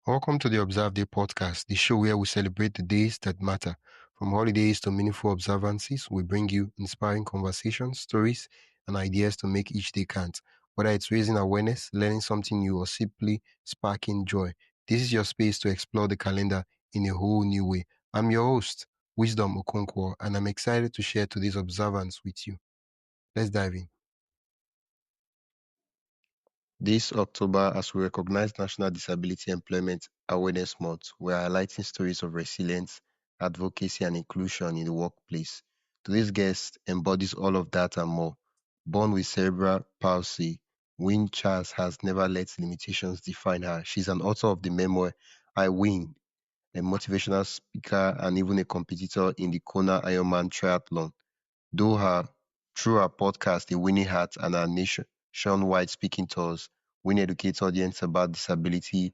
Welcome to the Observe Day podcast, the show where we celebrate the days that matter. From holidays to meaningful observances, we bring you inspiring conversations, stories, and ideas to make each day count. Whether it's raising awareness, learning something new, or simply sparking joy, this is your space to explore the calendar in a whole new way. I'm your host, Wisdom Okonkwo, and I'm excited to share today's observance with you. Let's dive in. This October, as we recognize National Disability Employment Awareness Month, we're highlighting stories of resilience, advocacy, and inclusion in the workplace. Today's guest embodies all of that and more. Born with cerebral palsy, Win Charles has never let limitations define her. She's an author of the memoir I Win, a motivational speaker, and even a competitor in the Kona Ironman triathlon. Though her Through her podcast, The Winning Heart, and her nationwide speaking tours, Win educates audience about disabilities,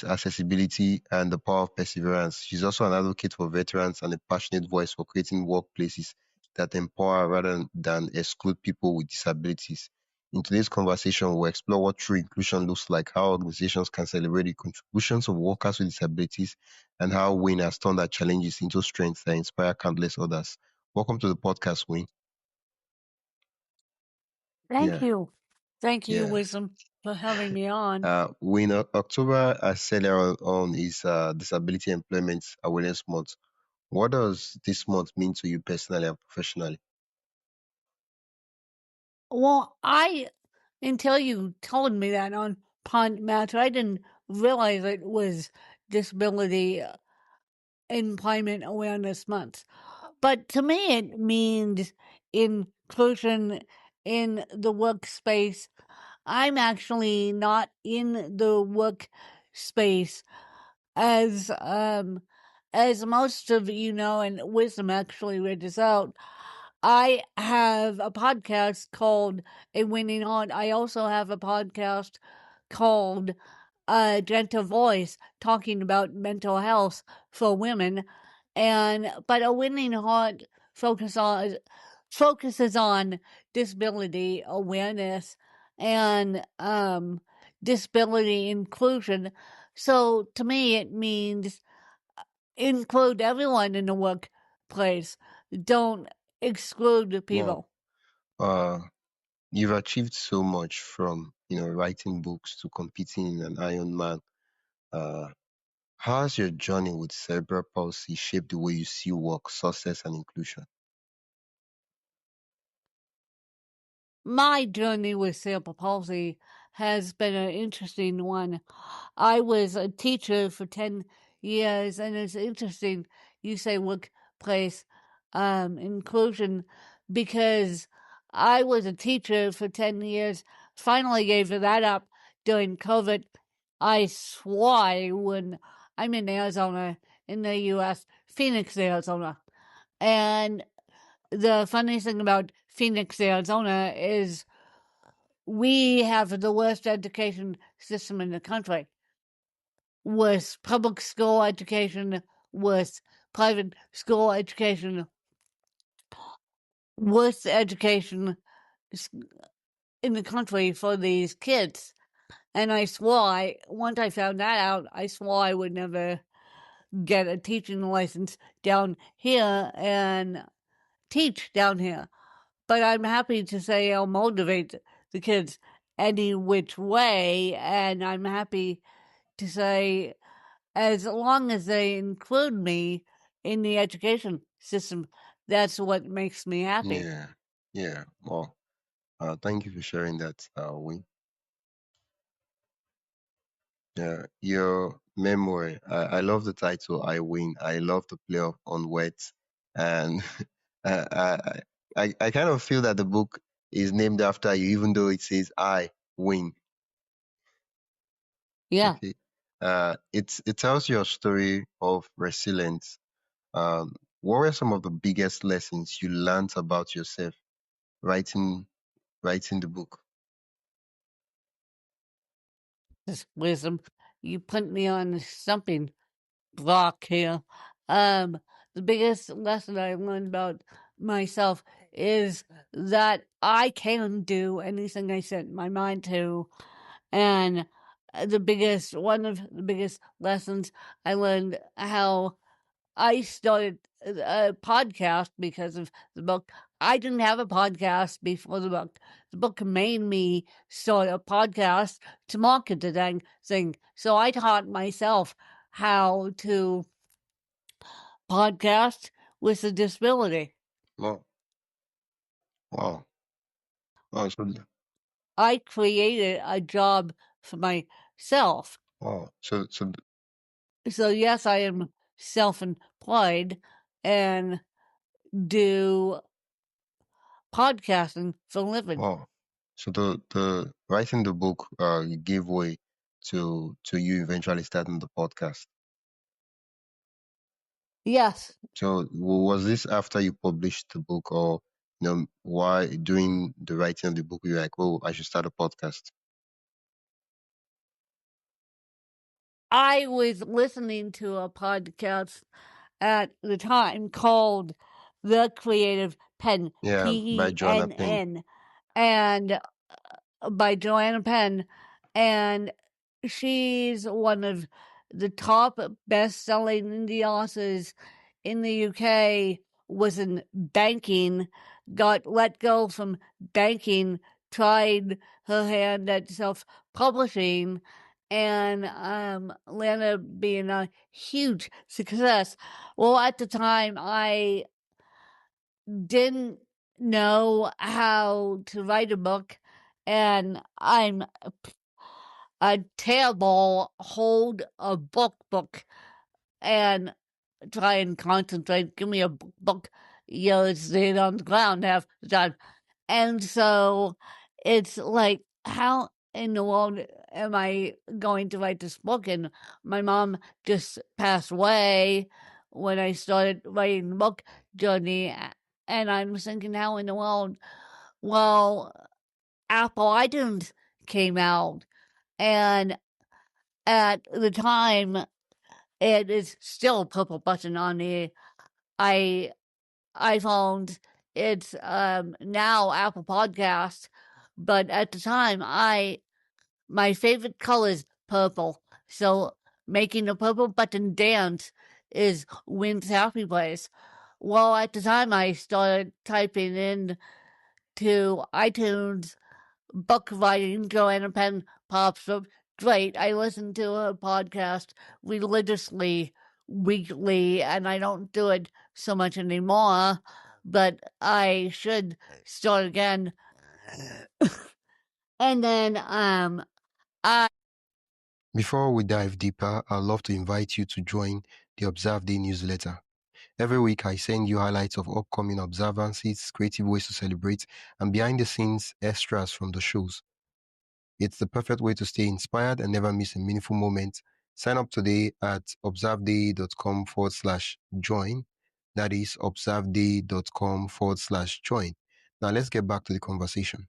accessibility, and the power of perseverance. She's also an advocate for veterans and a passionate voice for creating workplaces that empower rather than exclude people with disabilities. In today's conversation, we'll explore what true inclusion looks like, how organizations can celebrate the contributions of workers with disabilities, and how Wayne has turned her challenges into strengths that inspire countless others. Welcome to the podcast, Wayne. Thank Yeah, you. Thank you, yeah. Wisdom, for having me on. Wayne, October, as said earlier on, is Disability Employment Awareness Month. What does this month mean to you personally and professionally? Well, until you told me that on Pond Matter, I didn't realize it was Disability Employment Awareness Month. But to me, it means inclusion in the workspace. I'm actually not in the workspace as most of you know, and Wisdom actually read this out. I have a podcast called A Winning Heart. I also have a podcast called Gentle Voice, talking about mental health for women. But A Winning Heart focuses on disability awareness and disability inclusion. So to me, it means include everyone in the workplace. Don't exclude Wow. people. You've achieved so much from, writing books to competing in an Ironman. Uh, how has your journey with cerebral palsy shaped the way you see work, success, and inclusion? My journey with cerebral palsy has been an interesting one. I was a teacher for 10 years, and it's interesting you say workplace inclusion because I was a teacher for 10 years, finally gave that up during COVID. I swore I would. I'm in Arizona, in the U.S., Phoenix, Arizona. And the funny thing about Phoenix, Arizona is we have the worst education system in the country. Worst public school education, worst private school education, worst education in the country for these kids. And once I found that out, I swore I would never get a teaching license down here and teach down here. But I'm happy to say I'll motivate the kids any which way, and I'm happy to say as long as they include me in the education system, that's what makes me happy. Yeah, yeah. Well, thank you for sharing that, Wayne. Yeah, your memoir. I love the title. I win. I love the play on words, and I kind of feel that the book is named after you, even though it says I win. Yeah. Okay. It tells your story of resilience. What were some of the biggest lessons you learned about yourself writing writing the book? This wisdom. You put me on something block here. Um, the biggest lesson I learned about myself is that I can do anything I set my mind to. And one of the biggest lessons I learned how I started a podcast because of the book. I didn't have a podcast before the book. The book made me start a podcast to market the dang thing. So I taught myself how to podcast with a disability. Wow, wow, wow. I created a job for myself. Wow. So yes, I am self-employed and do podcasting for a living. Wow. So the writing the book gave way to you eventually starting the podcast. Yes, So was this after you published the book, or why doing the writing of the book you're like, oh, I should start a podcast? I was listening to a podcast at the time called The Creative Pen, Yeah, by Joanna Penn. PENN, and by Joanna Penn, and she's one of the top best-selling indie authors in the UK. Was in banking, got let go from banking, tried her hand at self-publishing, and landed up being a huge success. Well, at the time, I didn't know how to write a book, and I'm a terrible hold a book and try and concentrate. Give me a book, it's it on the ground half the time. And so it's like, how in the world am I going to write this book? And my mom just passed away when I started writing the book journey. And I'm thinking, how in the world? Well, Apple iTunes came out, and at the time, it is still a purple button on the i iPhones. It's now Apple Podcast, but at the time, my favorite color is purple. So making the purple button dance is Wind's happy place. Well, at the time, I started typing in to iTunes book writing. Joanna Penn pops up. Great. I listen to her podcast religiously weekly, and I don't do it so much anymore, but I should start again. And then I Before we dive deeper, I'd love to invite you to join the Observe Day newsletter. Every week, I send you highlights of upcoming observances, creative ways to celebrate, and behind the scenes extras from the shows. It's the perfect way to stay inspired and never miss a meaningful moment. Sign up today at observeday.com/join. That is observeday.com/join. Now let's get back to the conversation.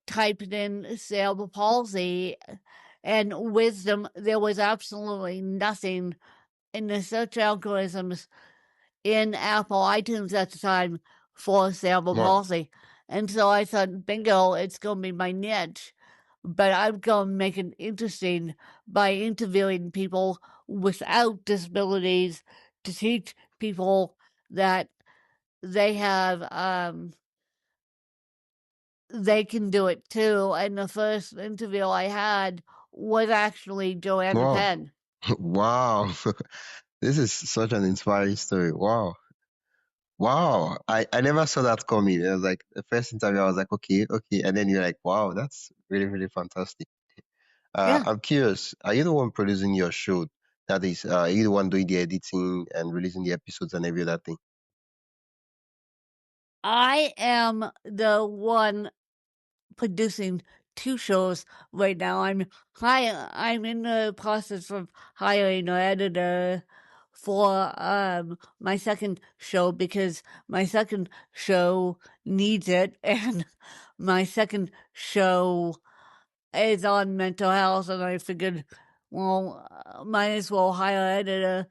typed in cerebral palsy and wisdom. There was absolutely nothing in the search algorithms in Apple iTunes at the time for cerebral Wow. palsy. And so I thought, bingo, it's going to be my niche. But I'm going to make it interesting by interviewing people without disabilities to teach people that they have, they can do it too. And the first interview I had was actually Joanna Wow. Penn. Wow. This is such an inspiring story. Wow. Wow. I never saw that coming. It was like the first interview, I was like, okay, okay. And then you're like, wow, that's really, really fantastic. Yeah, I'm curious, are you the one producing your show? That is, are you the one doing the editing and releasing the episodes and every other thing? I am the one producing two shows right now. I'm in the process of hiring an editor for my second show because my second show needs it, and my second show is on mental health, and I figured, well, might as well hire an editor.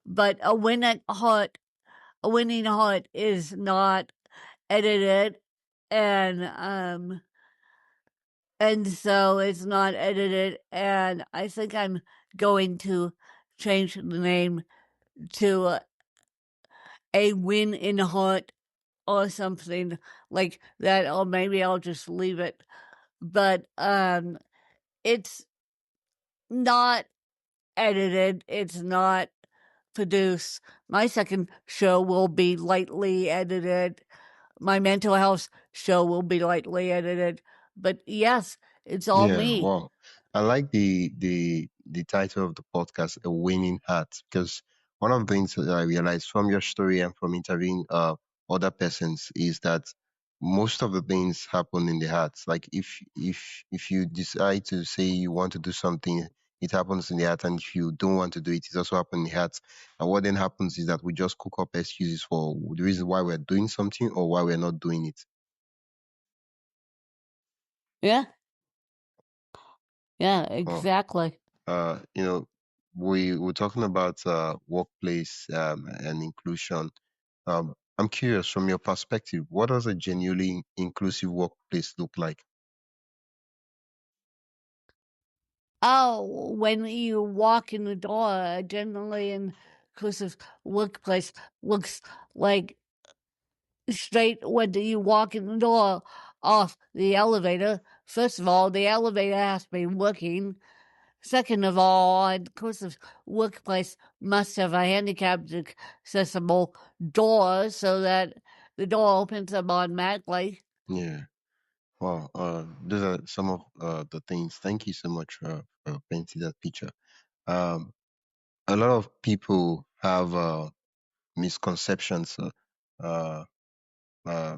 But a winning heart is not edited, and and so it's not edited. And I think I'm going to change the name to a win in heart or something like that, or maybe I'll just leave it. But it's not edited. It's not produced. My second show will be lightly edited. My mental health show will be lightly edited. But yes, it's all Yeah, me. wow. I like the title of the podcast, A Winning Heart, because one of the things that I realized from your story and from interviewing other persons is that most of the things happen in the heart. Like if you decide to say you want to do something, it happens in the heart, and if you don't want to do it, it also happens in the heart. And what then happens is that we just cook up excuses for the reason why we're doing something or why we're not doing it. Yeah, yeah, Oh. exactly. You know, we were talking about workplace and inclusion. I'm curious, from your perspective, what does a genuinely inclusive workplace look like? Oh, when you walk in the door, generally inclusive workplace looks like straight when you walk in the door off the elevator. First of all, the elevator has to be working. Second of all, an inclusive workplace must have a handicapped accessible door so that the door opens up automatically. Yeah. Well, those are some of the things. Thank you so much for painting that picture. Um, a lot of people have misconceptions. Uh, uh,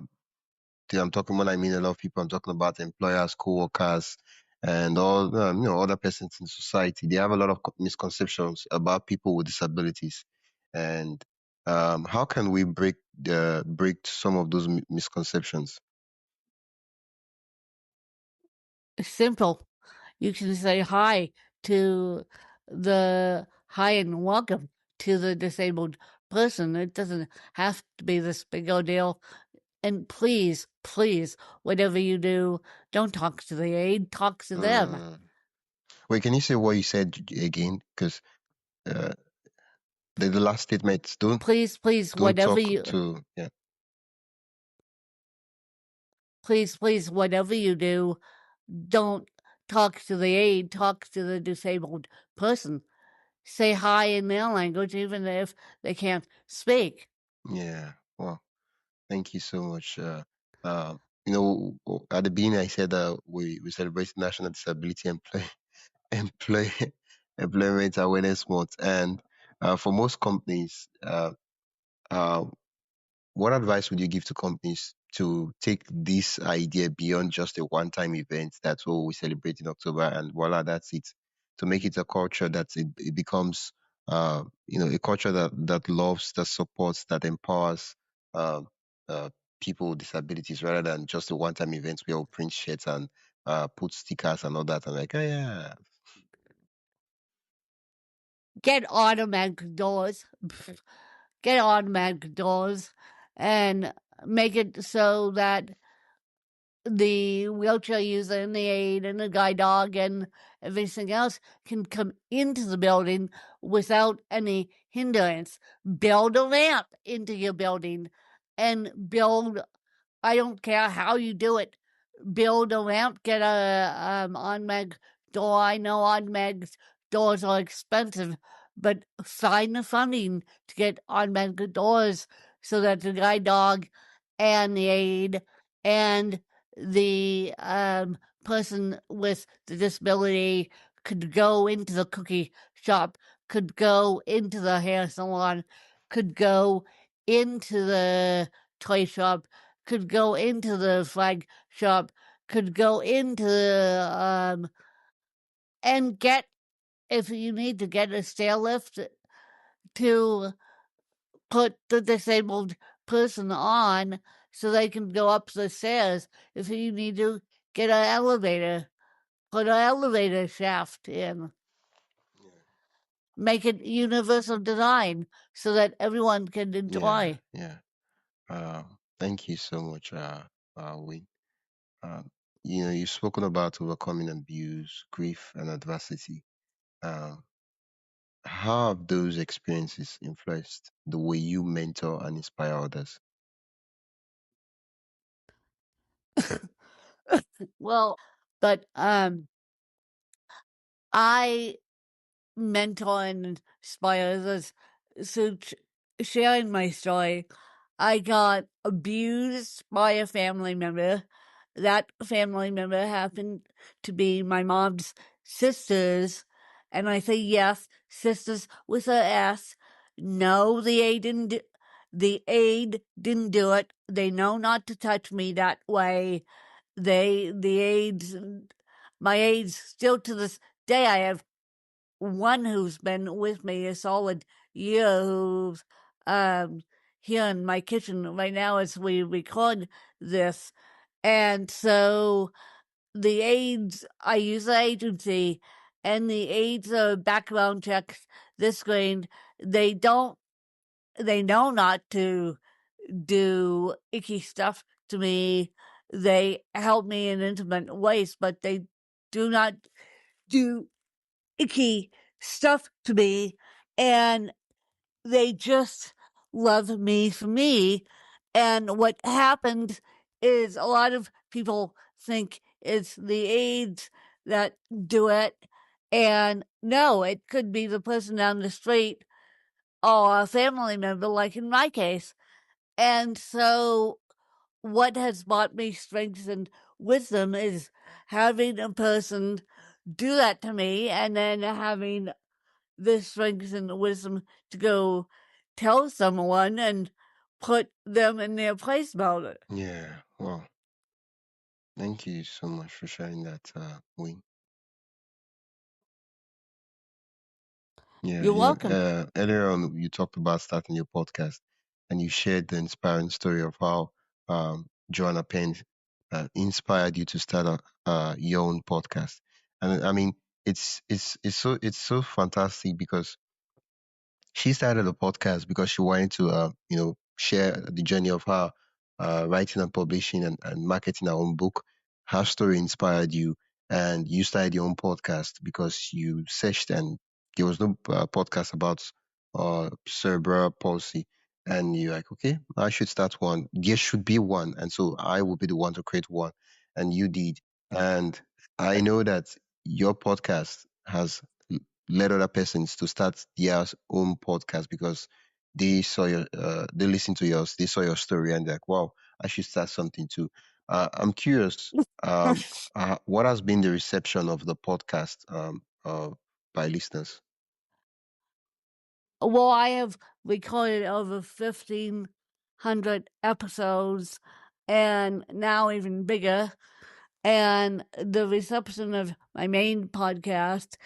I'm talking when I mean a lot of people, I'm talking about employers, co-workers, and all other persons in society. They have a lot of misconceptions about people with disabilities, and how can we break some of those misconceptions? Simple. You can say hi to hi and welcome to the disabled person. It doesn't have to be this big old deal. And please, please, whatever you do, don't talk to the aide, talk to them. Mm. Wait, can you say what you said again? Because uh, the last statement, Please, please, don't whatever talk you to, yeah. please, please, whatever you do, don't talk to the aide, talk to the disabled person. Say hi in their language, even if they can't speak. Yeah. Well, thank you so much. At the beginning, I said we celebrate National Disability employ Employment Awareness Month, and for most companies, uh, what advice would you give to companies to take this idea beyond just a one-time event? That's what we celebrate in October, and voila, that's it. To make it a culture that it becomes, a culture that loves, that supports, that empowers uh, uh, people with disabilities, rather than just a one-time event where we print shirts and put stickers and all that. And like, oh yeah, Get automatic doors. Get automatic doors and make it so that the wheelchair user and the aide and the guide dog and everything else can come into the building without any hindrance. Build a ramp into your building and build, I don't care how you do it, build a ramp, get a on-meg door. I know on-meg doors are expensive, but find the funding to get on-meg doors so that the guide dog and the aide and the person with the disability could go into the cookie shop, could go into the hair salon, could go into the toy shop, could go into the flag shop, could go into and get, if you need to get a stair lift to put the disabled person on so they can go up the stairs. If you need to get an elevator, put an elevator shaft in. Make it universal design so that everyone can yeah, enjoy. yeah. Thank you so much, Win. you've spoken about overcoming abuse, grief, and adversity. Um, how have those experiences influenced the way you mentor and inspire others? Well, but I mentor and inspire others. So, sharing my story, I got abused by a family member. That family member happened to be my mom's sisters. And I say yes, sisters with a S. No, the aide didn't do it. They know not to touch me that way. The aides, my aides, still to this day, I have one who's been with me a solid year who's um here in my kitchen right now as we record this. And so the aides, I use the agency, and the aides are background checks this grade. They don't, they know not to do icky stuff to me. They help me in intimate ways, but they do not do icky stuff to me, and they just love me for me. And what happened is a lot of people think it's the aides that do it. And no, it could be the person down the street or a family member, like in my case. And so what has brought me strength and wisdom is having a person do that to me and then having the strength and the wisdom to go tell someone and put them in their place about it. Yeah, well, thank you so much for sharing that, Wing. Yeah, You're welcome. earlier on, you talked about starting your podcast, and you shared the inspiring story of how Joanna Penn inspired you to start your own podcast. And I mean, it's so fantastic because she started a podcast because she wanted to, share the journey of her writing and publishing and marketing her own book. Her story inspired you, and you started your own podcast because you searched and there was no podcast about cerebral palsy. And you're like, okay, I should start one. There should be one. And so I will be the one to create one. And you did. And I know that your podcast has led other persons to start their own podcast because they listened to yours, they saw your story, and they're like, wow, I should start something too. I'm curious, what has been the reception of the podcast by listeners? Well, I have recorded over 1,500 episodes and now even bigger. And the reception of my main podcast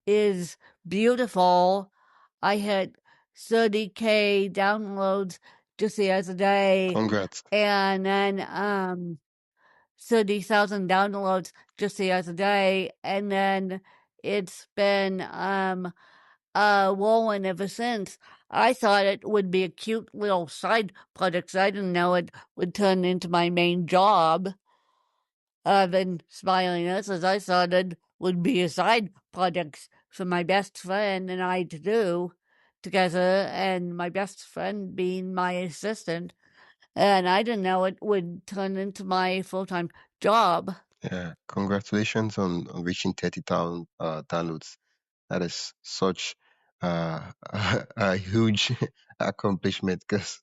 is beautiful. I hit 30K downloads just the other day, Congrats. and then 30,000 downloads just the other day, and then it's been rolling ever since. I thought it would be a cute little side project. I didn't know it would turn into my main job of inspiring others. I thought it would be a side project for my best friend and I to do together, and my best friend being my assistant. And I didn't know it would turn into my full time job. Yeah, congratulations on reaching 30,000 downloads. That is such a huge accomplishment because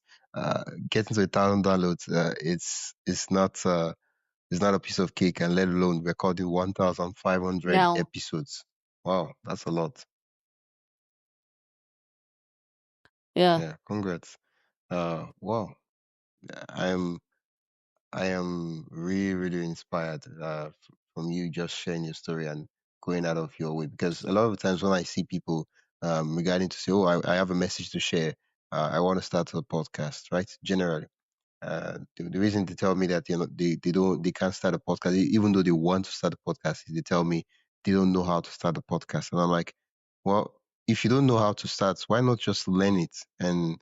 getting to 1,000 downloads, it's not a piece of cake, and let alone recording 1,500 Now, episodes. Wow, that's a lot. yeah. Yeah, congrats. Wow, I am I am really really inspired from you just sharing your story and going out of your way because a lot of times when I see people regarding to say, oh, I have a message to share, I want to start a podcast, right? Generally. The reason they tell me that they can't start a podcast even though they want to start a podcast is they tell me they don't know how to start a podcast, and I'm like, well, if you don't know how to start, why not just learn it? And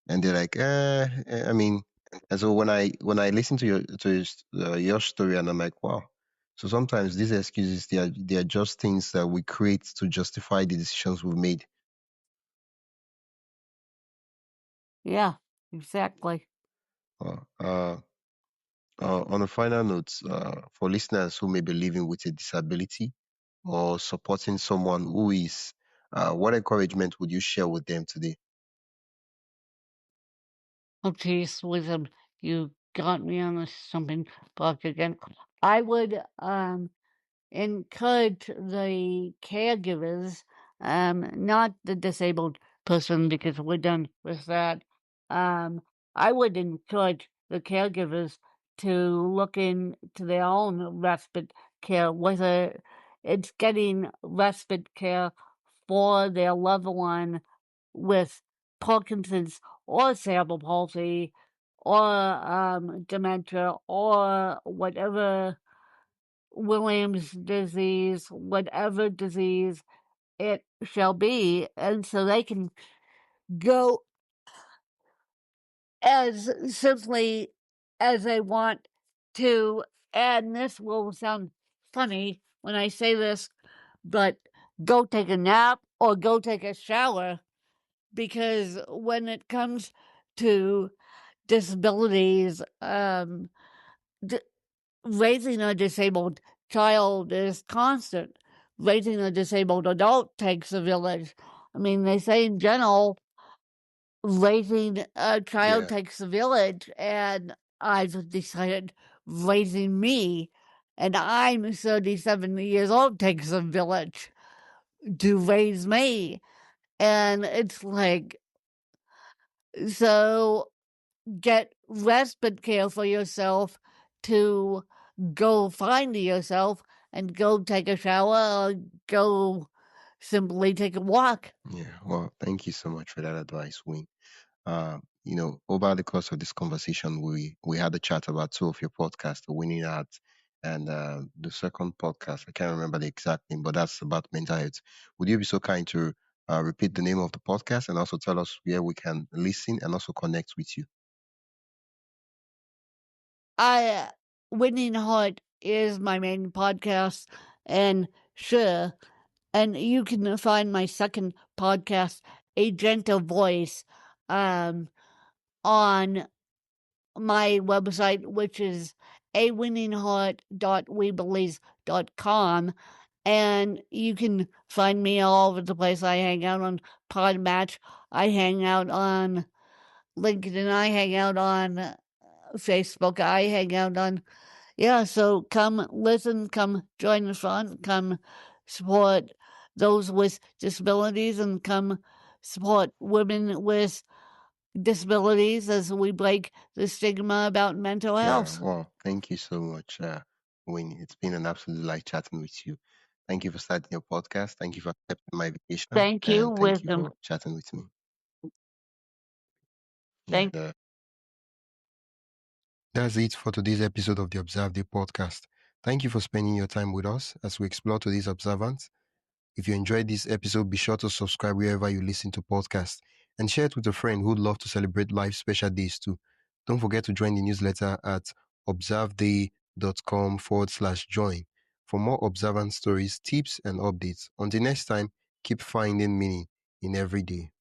they're like, I mean, and so when I listen to your story, and I'm like, wow, So sometimes these excuses they are just things that we create to justify the decisions we've made. Yeah, exactly. Uh, uh, on a final note, for listeners who may be living with a disability or supporting someone who is, what encouragement would you share with them today? Oh, geez, wisdom, you got me on the stumbling block again. I would encourage the caregivers, not the disabled person because we're done with that. Um, I would encourage the caregivers to look into their own respite care, whether it's getting respite care for their loved one with Parkinson's or cerebral palsy or dementia or whatever Williams disease, whatever disease it shall be, and so they can go as simply as they want to. And this will sound funny when I say this, but go take a nap or go take a shower because when it comes to disabilities, d- raising a disabled child is constant. Raising a disabled adult takes a village. I mean, they say in general, raising a child Yeah, takes a village, and I've decided raising me, and I'm 37 years old, takes a village to raise me. And it's like, so get respite care for yourself to go find yourself and go take a shower or go simply take a walk. yeah. Well, thank you so much for that advice, Wayne. Over the course of this conversation, we had a chat about two of your podcasts, The Winning Art and the second podcast. I can't remember the exact name, but that's about mental health. Would you be so kind to repeat the name of the podcast and also tell us where we can listen and also connect with you? I Winning Heart is my main podcast, and sure, and you can find my second podcast, A Gentle Voice, um, on my website, which is awinningheart.weebelize.com. And you can find me all over the place. I hang out on Podmatch. I hang out on LinkedIn. I hang out on Facebook. I hang out on, yeah. So come listen, come join the fun, come support those with disabilities, and come support women with disabilities as we break the stigma about mental Yeah, health. well, thank you so much, Wayne. It's been an absolute delight chatting with you. Thank you for starting your podcast. Thank you for accepting my invitation, Thank you, and thank you wisdom. for chatting with me. Yeah, Thank that's it for today's episode of the Observe Day podcast. Thank you for spending your time with us as we explore today's observance. If you enjoyed this episode, be sure to subscribe wherever you listen to podcasts and share it with a friend who'd love to celebrate life special days too. Don't forget to join the newsletter at observeday.com/join for more observance stories, tips, and updates. Until next time, keep finding meaning in every day.